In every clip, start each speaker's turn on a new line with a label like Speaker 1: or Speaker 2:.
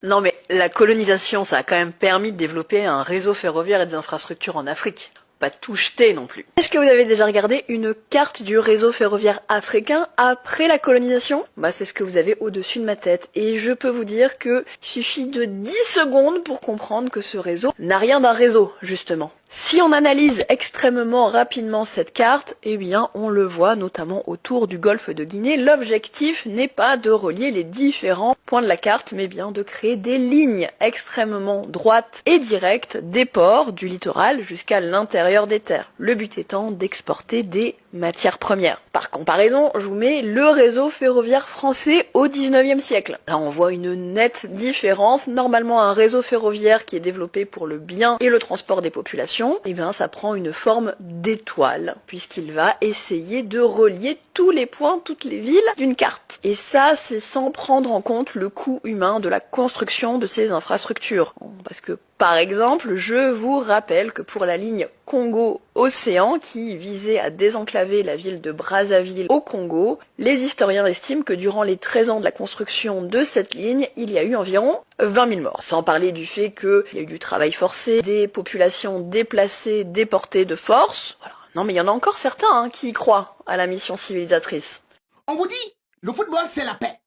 Speaker 1: Non mais la colonisation, ça a quand même permis de développer un réseau ferroviaire et des infrastructures en Afrique. Pas tout jeter non plus. Est-ce que vous avez déjà regardé une carte du réseau ferroviaire africain après la colonisation? Bah c'est ce que vous avez au-dessus de ma tête. Et je peux vous dire que il suffit de 10 secondes pour comprendre que ce réseau n'a rien d'un réseau, justement. Si on analyse extrêmement rapidement cette carte, eh bien on le voit notamment autour du golfe de Guinée, l'objectif n'est pas de relier les différents points de la carte, mais bien de créer des lignes extrêmement droites et directes des ports du littoral jusqu'à l'intérieur des terres. Le but étant d'exporter des matières premières. Par comparaison, je vous mets le réseau ferroviaire français au 19e siècle. Là, on voit une nette différence. Normalement, un réseau ferroviaire qui est développé pour le bien et le transport des populations, eh bien, ça prend une forme d'étoile, puisqu'il va essayer de relier tous les points, toutes les villes d'une carte. Et ça, c'est sans prendre en compte le coût humain de la construction de ces infrastructures. Parce que, par exemple, je vous rappelle que pour la ligne Congo-Océan, qui visait à désenclaver la ville de Brazzaville au Congo, les historiens estiment que durant les 13 ans de la construction de cette ligne, il y a eu environ 20 000 morts. Sans parler du fait qu'il y a eu du travail forcé, des populations déplacées, déportées de force. Voilà. Non mais il y en a encore certains qui y croient à la mission civilisatrice.
Speaker 2: On vous dit, le football c'est la paix.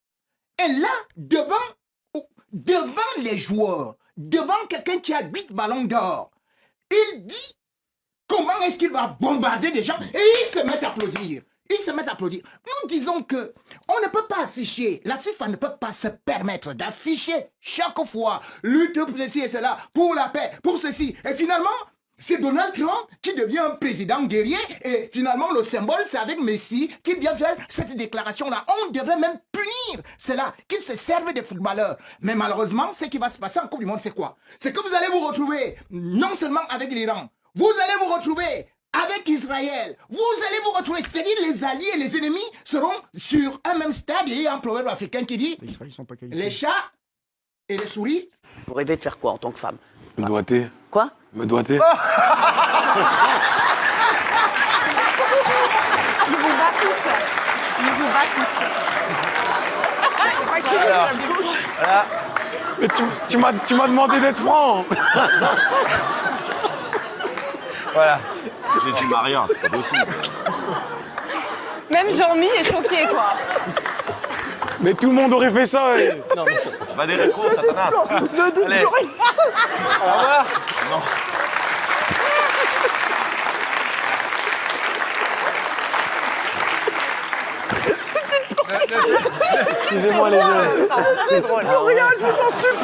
Speaker 2: Et là, devant les joueurs, devant quelqu'un qui a 8 ballons d'or, il dit comment est-ce qu'il va bombarder des gens et ils se mettent à applaudir. Ils se mettent à applaudir. Nous disons que on ne peut pas afficher, la FIFA ne peut pas se permettre d'afficher chaque fois lutte pour ceci et cela, pour la paix, pour ceci. Et finalement, c'est Donald Trump qui devient un président guerrier et finalement le symbole c'est avec Messi qui vient faire cette déclaration-là. On devrait même punir cela, qu'ils se servent des footballeurs. Mais malheureusement, ce qui va se passer en Coupe du Monde, c'est quoi? C'est que vous allez vous retrouver non seulement avec l'Iran, vous allez vous retrouver avec Israël, vous allez vous retrouver, c'est-à-dire les alliés et les ennemis seront sur un même stade. Il y a un proverbe africain qui dit les chats et les souris.
Speaker 3: Vous rêvez de faire quoi en tant que femme?
Speaker 4: Me doiter.
Speaker 3: Quoi?
Speaker 4: Me doiter.
Speaker 5: Il vous bat tous. Il vous bat tous.
Speaker 4: Mais tu m'as demandé d'être franc.
Speaker 6: Voilà. J'ai dit Maria, c'est pas possible.
Speaker 5: Même Jean-Mi est choqué, quoi.
Speaker 4: Mais tout le monde aurait fait ça.
Speaker 6: Non, mais va des rétros, Satanas.
Speaker 3: Ne dites plus rien.
Speaker 6: Au revoir. Non.
Speaker 4: Excusez-moi les jeunes.
Speaker 3: C'est drôle.
Speaker 5: Rien, je vous en supplie.